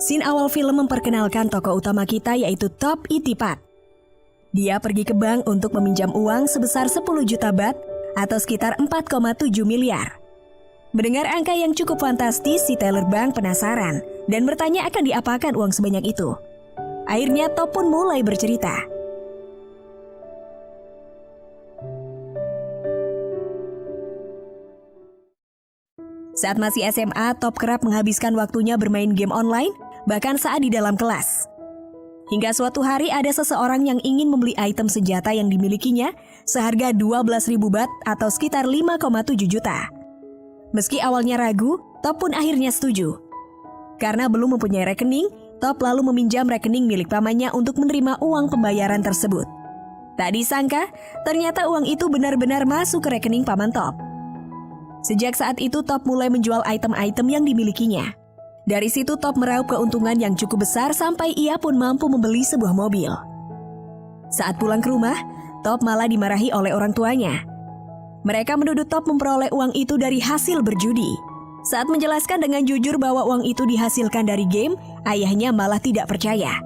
Scene awal film memperkenalkan tokoh utama kita yaitu Top Itipat. Dia pergi ke bank untuk meminjam uang sebesar 10 juta baht atau sekitar 4,7 miliar. Mendengar angka yang cukup fantastis, si teller bank penasaran dan bertanya akan diapakan uang sebanyak itu. Akhirnya Top pun mulai bercerita. Saat masih SMA, Top kerap menghabiskan waktunya bermain game online, bahkan saat di dalam kelas. Hingga suatu hari ada seseorang yang ingin membeli item senjata yang dimilikinya seharga 12.000 baht atau sekitar 5,7 juta. Meski awalnya ragu, Top pun akhirnya setuju. Karena belum mempunyai rekening, Top lalu meminjam rekening milik pamannya untuk menerima uang pembayaran tersebut. Tak disangka, ternyata uang itu benar-benar masuk ke rekening paman Top. Sejak saat itu Top mulai menjual item-item yang dimilikinya. Dari situ Top meraup keuntungan yang cukup besar sampai ia pun mampu membeli sebuah mobil. Saat pulang ke rumah, Top malah dimarahi oleh orang tuanya. Mereka menuduh Top memperoleh uang itu dari hasil berjudi. Saat menjelaskan dengan jujur bahwa uang itu dihasilkan dari game, ayahnya malah tidak percaya.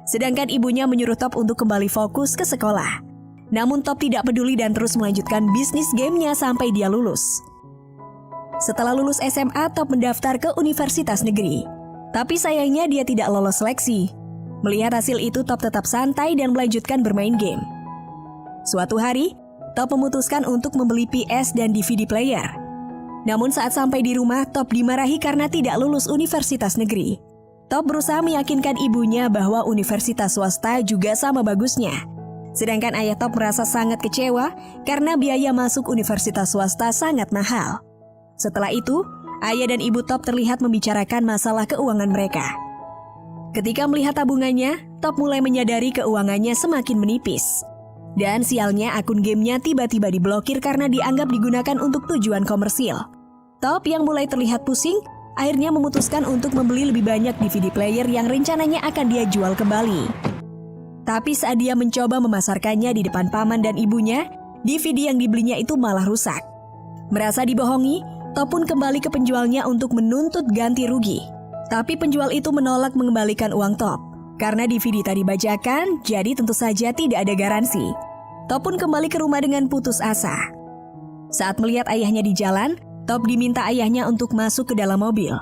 Sedangkan ibunya menyuruh Top untuk kembali fokus ke sekolah. Namun Top tidak peduli dan terus melanjutkan bisnis gamenya sampai dia lulus. Setelah lulus SMA, Top mendaftar ke universitas negeri. Tapi sayangnya dia tidak lolos seleksi. Melihat hasil itu, Top tetap santai dan melanjutkan bermain game. Suatu hari, Top memutuskan untuk membeli PS dan DVD player. Namun saat sampai di rumah, Top dimarahi karena tidak lulus universitas negeri. Top berusaha meyakinkan ibunya bahwa universitas swasta juga sama bagusnya. Sedangkan ayah Top merasa sangat kecewa karena biaya masuk universitas swasta sangat mahal. Setelah itu, ayah dan ibu Top terlihat membicarakan masalah keuangan mereka. Ketika melihat tabungannya, Top mulai menyadari keuangannya semakin menipis. Dan sialnya akun gamenya tiba-tiba diblokir karena dianggap digunakan untuk tujuan komersil. Top yang mulai terlihat pusing, akhirnya memutuskan untuk membeli lebih banyak DVD player yang rencananya akan dia jual kembali. Tapi saat dia mencoba memasarkannya di depan paman dan ibunya, DVD yang dibelinya itu malah rusak. Merasa dibohongi, Top pun kembali ke penjualnya untuk menuntut ganti rugi. Tapi penjual itu menolak mengembalikan uang Top. Karena DVD tadi bajakan, jadi tentu saja tidak ada garansi. Top pun kembali ke rumah dengan putus asa. Saat melihat ayahnya di jalan, Top diminta ayahnya untuk masuk ke dalam mobil.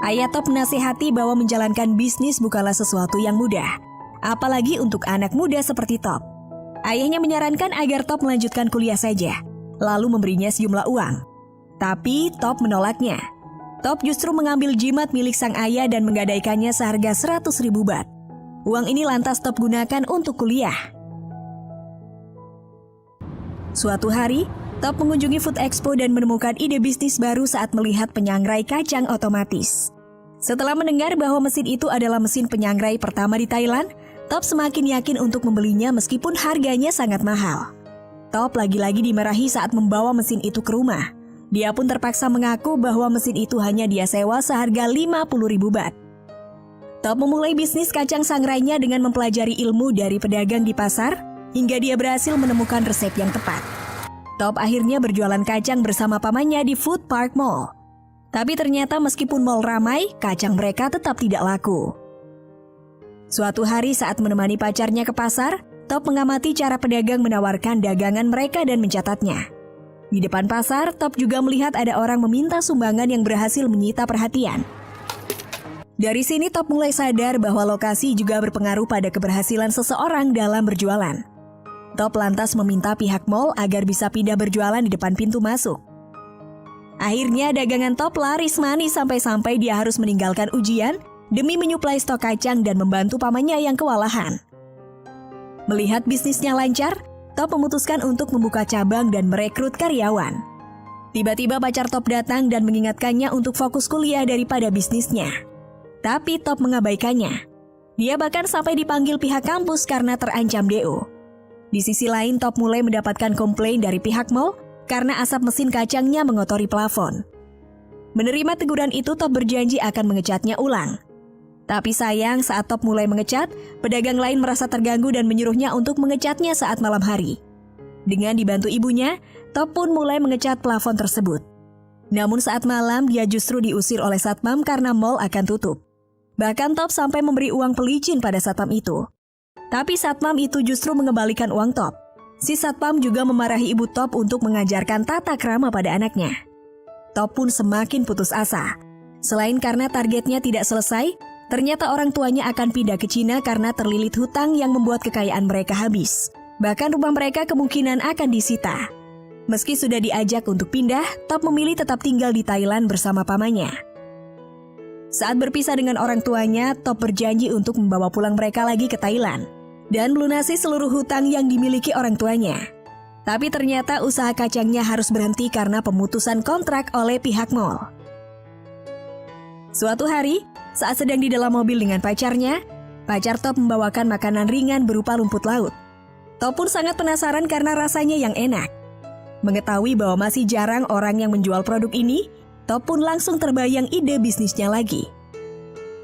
Ayah Top menasihati bahwa menjalankan bisnis bukanlah sesuatu yang mudah. Apalagi untuk anak muda seperti Top. Ayahnya menyarankan agar Top melanjutkan kuliah saja, lalu memberinya sejumlah uang. Tapi Top menolaknya. Top justru mengambil jimat milik sang ayah dan menggadaikannya seharga 100.000 baht. Uang ini lantas Top gunakan untuk kuliah. Suatu hari, Top mengunjungi Food Expo dan menemukan ide bisnis baru saat melihat penyangrai kacang otomatis. Setelah mendengar bahwa mesin itu adalah mesin penyangrai pertama di Thailand, Top semakin yakin untuk membelinya meskipun harganya sangat mahal. Top lagi-lagi dimarahi saat membawa mesin itu ke rumah. Dia pun terpaksa mengaku bahwa mesin itu hanya dia sewa seharga 50.000 baht. Top memulai bisnis kacang sangrainya dengan mempelajari ilmu dari pedagang di pasar, hingga dia berhasil menemukan resep yang tepat. Top akhirnya berjualan kacang bersama pamannya di Food Park Mall. Tapi ternyata meskipun mall ramai, kacang mereka tetap tidak laku. Suatu hari saat menemani pacarnya ke pasar, Top mengamati cara pedagang menawarkan dagangan mereka dan mencatatnya. Di depan pasar, Top juga melihat ada orang meminta sumbangan yang berhasil menyita perhatian. Dari sini Top mulai sadar bahwa lokasi juga berpengaruh pada keberhasilan seseorang dalam berjualan. Top lantas meminta pihak mall agar bisa pindah berjualan di depan pintu masuk. Akhirnya dagangan Top laris manis sampai-sampai dia harus meninggalkan ujian demi menyuplai stok kacang dan membantu pamannya yang kewalahan. Melihat bisnisnya lancar, Top memutuskan untuk membuka cabang dan merekrut karyawan. Tiba-tiba pacar Top datang dan mengingatkannya untuk fokus kuliah daripada bisnisnya. Tapi Top mengabaikannya. Dia bahkan sampai dipanggil pihak kampus karena terancam DO. Di sisi lain, Top mulai mendapatkan komplain dari pihak mall karena asap mesin kacangnya mengotori plafon. Menerima teguran itu, Top berjanji akan mengecatnya ulang. Tapi sayang, saat Top mulai mengecat, pedagang lain merasa terganggu dan menyuruhnya untuk mengecatnya saat malam hari. Dengan dibantu ibunya, Top pun mulai mengecat plafon tersebut. Namun saat malam, dia justru diusir oleh satpam karena mal akan tutup. Bahkan Top sampai memberi uang pelicin pada satpam itu. Tapi satpam itu justru mengembalikan uang Top. Si satpam juga memarahi ibu Top untuk mengajarkan tata krama pada anaknya. Top pun semakin putus asa. Selain karena targetnya tidak selesai, ternyata orang tuanya akan pindah ke Cina karena terlilit hutang yang membuat kekayaan mereka habis. Bahkan rumah mereka kemungkinan akan disita. Meski sudah diajak untuk pindah, Top memilih tetap tinggal di Thailand bersama pamannya. Saat berpisah dengan orang tuanya, Top berjanji untuk membawa pulang mereka lagi ke Thailand dan melunasi seluruh hutang yang dimiliki orang tuanya. Tapi ternyata usaha kacangnya harus berhenti karena pemutusan kontrak oleh pihak mall. Suatu hari, saat sedang di dalam mobil dengan pacarnya, pacar Top membawakan makanan ringan berupa rumput laut. Top pun sangat penasaran karena rasanya yang enak. Mengetahui bahwa masih jarang orang yang menjual produk ini, Top pun langsung terbayang ide bisnisnya lagi.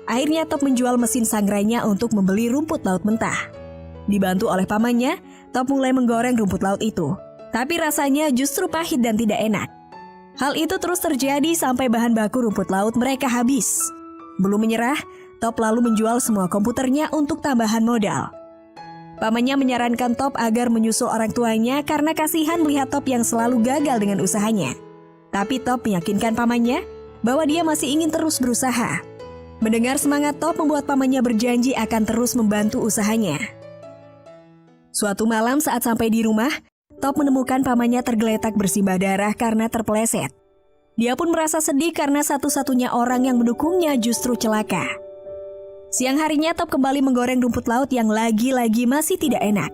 Akhirnya Top menjual mesin sangrainya untuk membeli rumput laut mentah. Dibantu oleh pamannya, Top mulai menggoreng rumput laut itu. Tapi rasanya justru pahit dan tidak enak. Hal itu terus terjadi sampai bahan baku rumput laut mereka habis. Belum menyerah, Top lalu menjual semua komputernya untuk tambahan modal. Pamannya menyarankan Top agar menyusul orang tuanya karena kasihan melihat Top yang selalu gagal dengan usahanya. Tapi Top meyakinkan pamannya bahwa dia masih ingin terus berusaha. Mendengar semangat Top membuat pamannya berjanji akan terus membantu usahanya. Suatu malam saat sampai di rumah, Top menemukan pamannya tergeletak bersimbah darah karena terpeleset. Dia pun merasa sedih karena satu-satunya orang yang mendukungnya justru celaka. Siang harinya Top kembali menggoreng rumput laut yang lagi-lagi masih tidak enak.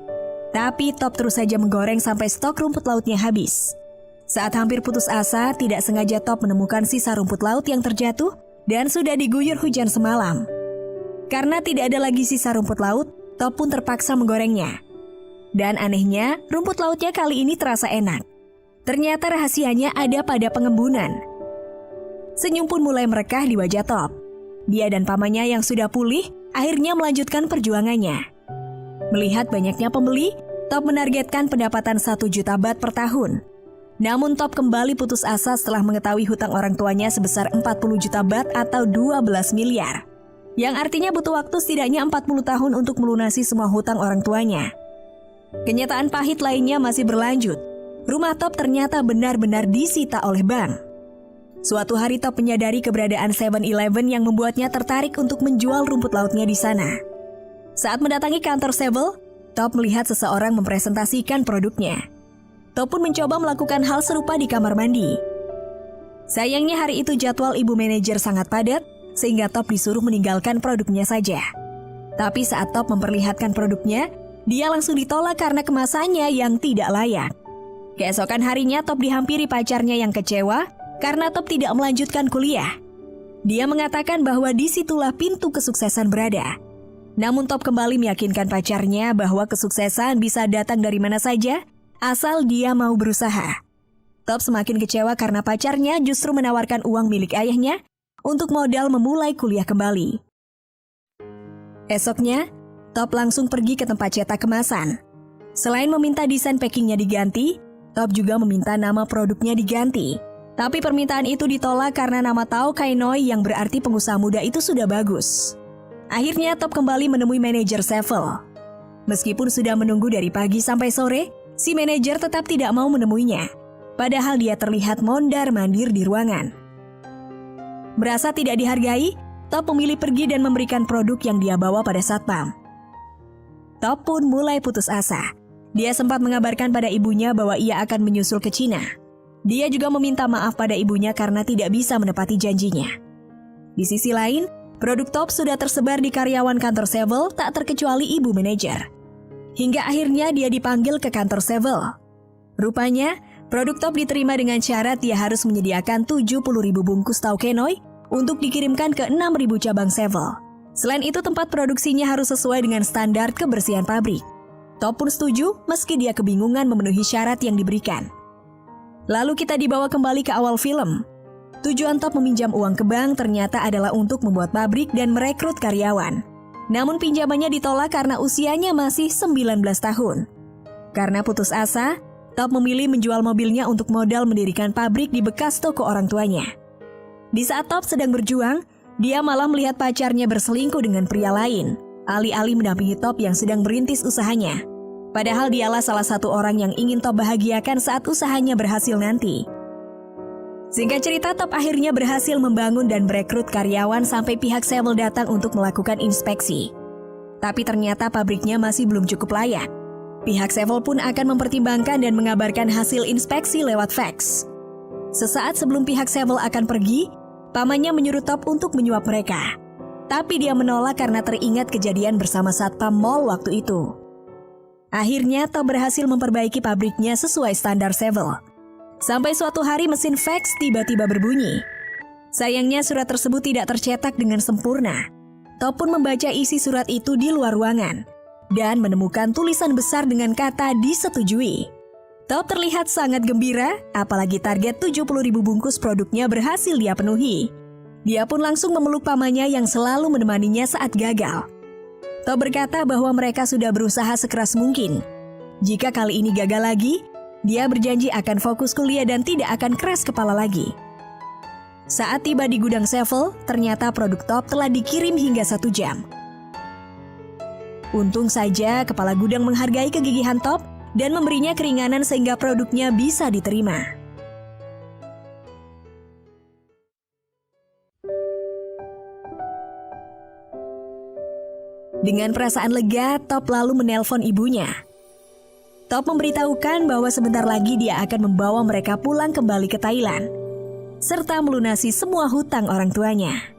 Tapi Top terus saja menggoreng sampai stok rumput lautnya habis. Saat hampir putus asa, tidak sengaja Top menemukan sisa rumput laut yang terjatuh dan sudah diguyur hujan semalam. Karena tidak ada lagi sisa rumput laut, Top pun terpaksa menggorengnya. Dan anehnya, rumput lautnya kali ini terasa enak. Ternyata rahasianya ada pada pengembunan. Senyum pun mulai merekah di wajah Top. Dia dan pamannya yang sudah pulih, akhirnya melanjutkan perjuangannya. Melihat banyaknya pembeli, Top menargetkan pendapatan 1 juta baht per tahun. Namun Top kembali putus asa setelah mengetahui hutang orang tuanya sebesar 40 juta baht atau 12 miliar. Yang artinya butuh waktu setidaknya 40 tahun untuk melunasi semua hutang orang tuanya. Kenyataan pahit lainnya masih berlanjut. Rumah Top ternyata benar-benar disita oleh bank. Suatu hari Top menyadari keberadaan 7-Eleven yang membuatnya tertarik untuk menjual rumput lautnya di sana. Saat mendatangi kantor 7, Top melihat seseorang mempresentasikan produknya. Top pun mencoba melakukan hal serupa di kamar mandi. Sayangnya hari itu jadwal ibu manajer sangat padat, sehingga Top disuruh meninggalkan produknya saja. Tapi saat Top memperlihatkan produknya, dia langsung ditolak karena kemasannya yang tidak layak. Keesokan harinya Top dihampiri pacarnya yang kecewa karena Top tidak melanjutkan kuliah. Dia mengatakan bahwa disitulah pintu kesuksesan berada. Namun Top kembali meyakinkan pacarnya bahwa kesuksesan bisa datang dari mana saja, asal dia mau berusaha. Top semakin kecewa karena pacarnya justru menawarkan uang milik ayahnya untuk modal memulai kuliah kembali. Esoknya, Top langsung pergi ke tempat cetak kemasan. Selain meminta desain packingnya diganti, Top juga meminta nama produknya diganti. Tapi permintaan itu ditolak karena nama Tao Kai Noi yang berarti pengusaha muda itu sudah bagus. Akhirnya Top kembali menemui manajer Sevel. Meskipun sudah menunggu dari pagi sampai sore, si manajer tetap tidak mau menemuinya, padahal dia terlihat mondar-mandir di ruangan. Merasa tidak dihargai, Top memilih pergi dan memberikan produk yang dia bawa pada satpam. Top pun mulai putus asa. Dia sempat mengabarkan pada ibunya bahwa ia akan menyusul ke Cina. Dia juga meminta maaf pada ibunya karena tidak bisa menepati janjinya. Di sisi lain, produk Top sudah tersebar di karyawan kantor Sevel tak terkecuali ibu manajer. Hingga akhirnya dia dipanggil ke kantor Sevel. Rupanya, produk Top diterima dengan syarat dia harus menyediakan 70.000 bungkus Tao Kai Noi untuk dikirimkan ke 6.000 cabang Sevel. Selain itu, tempat produksinya harus sesuai dengan standar kebersihan pabrik. Top pun setuju meski dia kebingungan memenuhi syarat yang diberikan. Lalu kita dibawa kembali ke awal film. Tujuan Top meminjam uang ke bank ternyata adalah untuk membuat pabrik dan merekrut karyawan. Namun pinjamannya ditolak karena usianya masih 19 tahun. Karena putus asa, Top memilih menjual mobilnya untuk modal mendirikan pabrik di bekas toko orang tuanya. Di saat Top sedang berjuang, Dia malah melihat pacarnya berselingkuh dengan pria lain, alih-alih mendampingi Top yang sedang merintis usahanya. Padahal dialah salah satu orang yang ingin Top bahagiakan saat usahanya berhasil nanti. Singkat cerita, Top akhirnya berhasil membangun dan merekrut karyawan sampai pihak Seville datang untuk melakukan inspeksi. Tapi ternyata pabriknya masih belum cukup layak. Pihak Seville pun akan mempertimbangkan dan mengabarkan hasil inspeksi lewat fax. Sesaat sebelum pihak Seville akan pergi, pamannya menyuruh Top untuk menyuap mereka. Tapi dia menolak karena teringat kejadian bersama satpam mall waktu itu. Akhirnya Top berhasil memperbaiki pabriknya sesuai standar Seville. Sampai suatu hari mesin fax tiba-tiba berbunyi. Sayangnya surat tersebut tidak tercetak dengan sempurna. Top pun membaca isi surat itu di luar ruangan dan menemukan tulisan besar dengan kata disetujui. Top terlihat sangat gembira, apalagi target 70.000 bungkus produknya berhasil dia penuhi. Dia pun langsung memeluk pamannya yang selalu menemaninya saat gagal. Top berkata bahwa mereka sudah berusaha sekeras mungkin. Jika kali ini gagal lagi, dia berjanji akan fokus kuliah dan tidak akan keras kepala lagi. Saat tiba di gudang Seville, ternyata produk Top telah dikirim hingga 1 jam. Untung saja kepala gudang menghargai kegigihan Top dan memberinya keringanan sehingga produknya bisa diterima. Dengan perasaan lega, Top lalu menelpon ibunya. Top memberitahukan bahwa sebentar lagi dia akan membawa mereka pulang kembali ke Thailand, serta melunasi semua hutang orang tuanya.